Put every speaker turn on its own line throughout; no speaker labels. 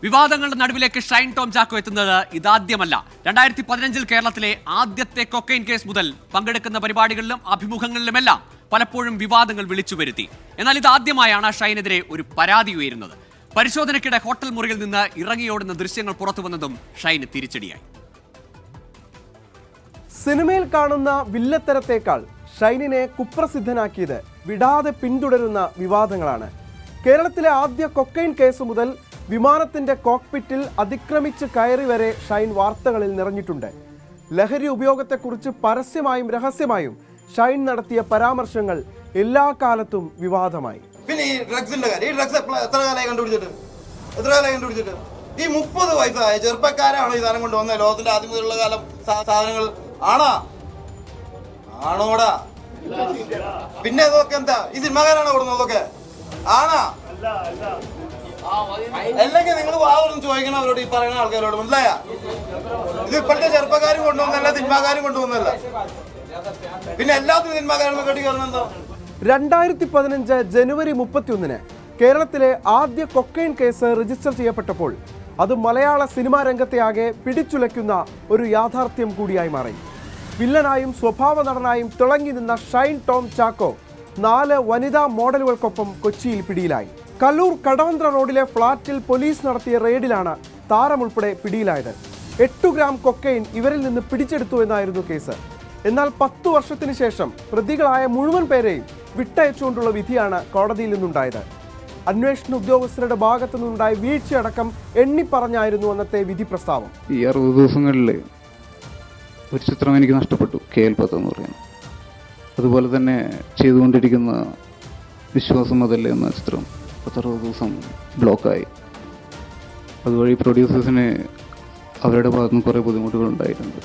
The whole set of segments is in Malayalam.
വിവാദങ്ങളുടെ നടുവിലേക്ക് ഷൈൻ ടോം ചാക്കോ എത്തുന്നത് ഇതാദ്യമല്ല. 2015 കേരളത്തിലെ ആദ്യത്തെ കൊക്കൈൻ കേസ് മുതൽ പങ്കെടുക്കുന്ന പരിപാടികളിലും അഭിമുഖങ്ങളിലുമെല്ലാം പലപ്പോഴും വിവാദങ്ങൾ വിളിച്ചു വരുത്തി. എന്നാൽ ഇതാദ്യമായാണ് ഷൈനെതിരെ ഒരു പരാതി ഉയരുന്നത്. പരിശോധനയ്ക്കിടെ ഹോട്ടൽ മുറിയിൽ നിന്ന് ഇറങ്ങിയോടുന്ന ദൃശ്യങ്ങൾ പുറത്തു വന്നതും ഷൈന് തിരിച്ചടിയായി.
സിനിമയിൽ കാണുന്ന വില്ലത്തരത്തേക്കാൾ ഷൈനിനെ കുപ്രസിദ്ധനാക്കിയത് വിടാതെ പിന്തുടരുന്ന വിവാദങ്ങളാണ്. കേരളത്തിലെ ആദ്യ കൊക്കൈൻ കേസ് മുതൽ വിമാനത്തിന്റെ കോക്പിറ്റിൽ അതിക്രമിച്ച് കയറി വരെ ഷൈൻ വാർത്തകളിൽ നിറഞ്ഞിട്ടുണ്ട്. ലഹരി ഉപയോഗത്തെക്കുറിച്ച് പരസ്യമായും രഹസ്യമായും ഷൈൻ നടത്തിയ പരാമർശങ്ങൾ എല്ലാ കാലത്തും വിവാദമായി.
പിന്നെ ഈ ഡ്രഗ്സിന്റെ കാര്യം, ഈ ഡ്രഗ്സ് എത്ര കാലമായി കണ്ടുപിടിച്ചിട്ട് ഈ 30 വയസ്സായ ചെറുപ്പക്കാരാണോ ഈ സാധനം കൊണ്ടുവന്നത്? ലോകത്തിന്റെ ആദ്യം മുതലുള്ള കാലം സാധനങ്ങൾ ആണോടാ? പിന്നെ ഇതൊക്കെ എന്താ ഈ സിനിമാകാരാണോ കൊടുക്കുന്നത്? ഇതൊക്കെ ആണാ? അല്ലെങ്കിൽ നിങ്ങൾ വാതൊന്നും ചോദിക്കണം അവരോട്, ഈ പറയുന്ന ആൾക്കാരോട്. മനസ്സിലായ? ഇത് ഇപ്പോഴത്തെ ചെറുപ്പക്കാരും കൊണ്ടുവന്നല്ല, സിനിമാകാരും കൊണ്ടുവന്നല്ല. പിന്നെ എല്ലാത്തിനും സിനിമാകാരും കെട്ടി കയറുന്ന എന്താ?
2015 ജനുവരി 31 കേരളത്തിലെ ആദ്യ കൊക്കൈൻ കേസ് രജിസ്റ്റർ ചെയ്യപ്പെട്ടപ്പോൾ അത് മലയാള സിനിമാ രംഗത്തെ ആകെ പിടിച്ചുലയ്ക്കുന്ന ഒരു യാഥാർത്ഥ്യം കൂടിയായി മാറി. വില്ലനായും സ്വഭാവ നടനായും തിളങ്ങി നിന്ന ഷൈൻ ടോം ചാക്കോ 4 വനിതാ മോഡലുകൾക്കൊപ്പം കൊച്ചിയിൽ പിടിയിലായി. കല്ലൂർ കടവന്ത്ര റോഡിലെ ഫ്ളാറ്റിൽ പോലീസ് നടത്തിയ റെയ്ഡിലാണ് താരമുൾപ്പെടെ പിടിയിലായത്. 8 ഗ്രാം കൊക്കൈൻ ഇവരിൽ നിന്ന് പിടിച്ചെടുത്തു എന്നായിരുന്നു കേസ്. എന്നാൽ 10 വർഷത്തിന് ശേഷം പ്രതികളായ മുഴുവൻ പേരെയും വിട്ടയച്ചുകൊണ്ടുള്ള വിധിയാണ് കോടതിയിൽ നിന്നുണ്ടായത്. അന്വേഷണ ഉദ്യോഗസ്ഥരുടെ ഭാഗത്തു നിന്നുണ്ടായ വീഴ്ചയടക്കം എണ്ണിപ്പറഞ്ഞായിരുന്നു അന്നത്തെ വിധി പ്രസ്താവം.
ഈ 60 ദിവസങ്ങളിൽ ഒരു ചിത്രം എനിക്ക് നഷ്ടപ്പെട്ടു, KL10 എന്ന് പറയുന്നത്. അതുപോലെ തന്നെ ചെയ്തുകൊണ്ടിരിക്കുന്ന വിശ്വാസം അതല്ലേ എന്ന ചിത്രം 60 ദിവസം ബ്ലോക്കായി. അതുവഴി പ്രൊഡ്യൂസേഴ്സിന് അവരുടെ ഭാഗത്തു നിന്ന് കുറേ ബുദ്ധിമുട്ടുകളുണ്ടായിട്ടുണ്ട്,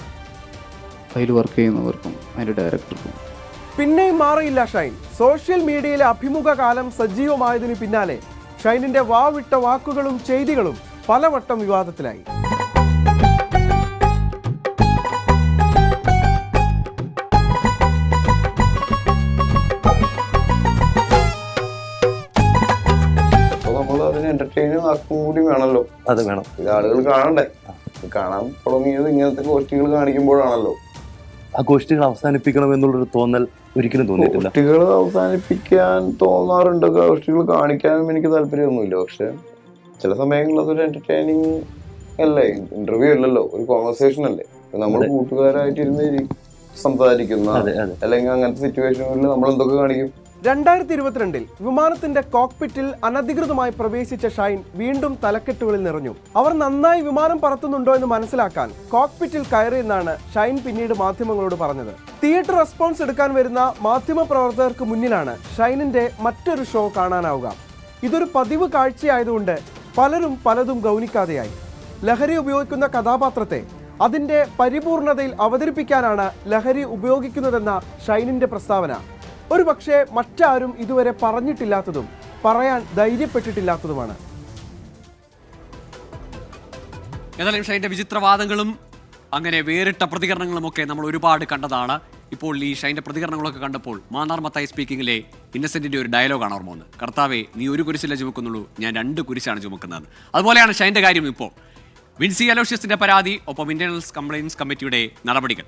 അതിൽ വർക്ക് ചെയ്യുന്നവർക്കും അതിൻ്റെ ഡയറക്ടർക്കും.
പിന്നെയും മാറിയില്ല ഷൈൻ. സോഷ്യൽ മീഡിയയിലെ അഭിമുഖ കാലം സജീവമായതിനു പിന്നാലെ ഷൈനിന്റെ വാവിട്ട വാക്കുകളും ചെയ്തികളും പലവട്ടം വിവാദത്തിലായി.
നമ്മൾ അതിന് എന്റർടൈനും ആക്കും കൂടി വേണമല്ലോ.
അത് വേണം.
ഇത് ആളുകൾ കാണണ്ടേ? കാണാൻ തുടങ്ങിയത് ഇങ്ങനത്തെ ഗോഷ്ടികൾ കാണിക്കുമ്പോഴാണല്ലോ.
ആ ഗോഷ്ടികൾ അവസാനിപ്പിക്കണം എന്നുള്ളൊരു തോന്നൽ ഒരിക്കലും തോന്നിയിട്ടില്ല.
ഗോഷ്ടികൾ അവസാനിപ്പിക്കാൻ തോന്നാറുണ്ട്, ഗോഷ്ടികൾ കാണിക്കാനും എനിക്ക് താല്പര്യമൊന്നുമില്ല. പക്ഷെ ചില സമയങ്ങളിൽ അതൊരു എന്റർടൈനിങ് അല്ലേ, ഇന്റർവ്യൂ അല്ലല്ലോ, ഒരു കോൺവെർസേഷൻ അല്ലേ. നമ്മൾ കൂട്ടുകാരായിട്ടിരുന്ന് സംസാരിക്കുന്ന അല്ലെങ്കിൽ അങ്ങനത്തെ സിറ്റുവേഷനുകളിൽ നമ്മൾ എന്തൊക്കെ കാണിക്കും.
2022 വിമാനത്തിന്റെ കോക്പിറ്റിൽ അനധികൃതമായി പ്രവേശിച്ച ഷൈൻ വീണ്ടും തലക്കെട്ടുകളിൽ നിറഞ്ഞു. അവർ നന്നായി വിമാനം പറത്തുന്നുണ്ടോ എന്ന് മനസ്സിലാക്കാൻ കോക്പിറ്റിൽ കയറിയെന്നാണ് ഷൈൻ പിന്നീട് മാധ്യമങ്ങളോട് പറഞ്ഞത്. തിയേറ്റർ റെസ്പോൺസ് എടുക്കാൻ വരുന്ന മാധ്യമപ്രവർത്തകർക്ക് മുന്നിലാണ് ഷൈനിന്റെ മറ്റൊരു ഷോ കാണാനാവുക. ഇതൊരു പതിവ് കാഴ്ചയായതുകൊണ്ട് പലരും പലതും ഗൗനിക്കാതെയായി. ലഹരി ഉപയോഗിക്കുന്ന കഥാപാത്രത്തെ അതിന്റെ പരിപൂർണതയിൽ അവതരിപ്പിക്കാനാണ് ലഹരി ഉപയോഗിക്കുന്നതെന്ന ഷൈനിന്റെ പ്രസ്താവന ഒരു പക്ഷേ മറ്റാരും ഇതുവരെ പറഞ്ഞിട്ടില്ലാത്തതും പറയാൻ ധൈര്യപ്പെട്ടിട്ടില്ലാത്തതുമാണ്.
ഏതായാലും ഷൈൻ്റെ വിചിത്രവാദങ്ങളും അങ്ങനെ വേറിട്ട പ്രതികരണങ്ങളുമൊക്കെ നമ്മൾ ഒരുപാട് കണ്ടതാണ്. ഇപ്പോൾ ഈ ഷൈൻ്റെ പ്രതികരണങ്ങളൊക്കെ കണ്ടപ്പോൾ മാന്നാർ മത്തായി സ്പീക്കിങ്ങിലെ ഇന്നസെന്റിന്റെ ഒരു ഡയലോഗാണ് ഓർമ്മ വന്നത്. കർത്താവേ, നീ ഒരു കുരിശിലെ ചുമക്കുന്നുള്ളൂ, ഞാൻ 2 കുരിശാണ് ചുമക്കുന്നത്. അതുപോലെയാണ് ഷൈൻ്റെ കാര്യം. ഇപ്പോൾ വിൻസി അലോഷ്യസിന്റെ പരാതി, ഒപ്പം ഇന്റേണൽ കംപ്ലയിൻസ് കമ്മിറ്റിയുടെ നടപടികൾ.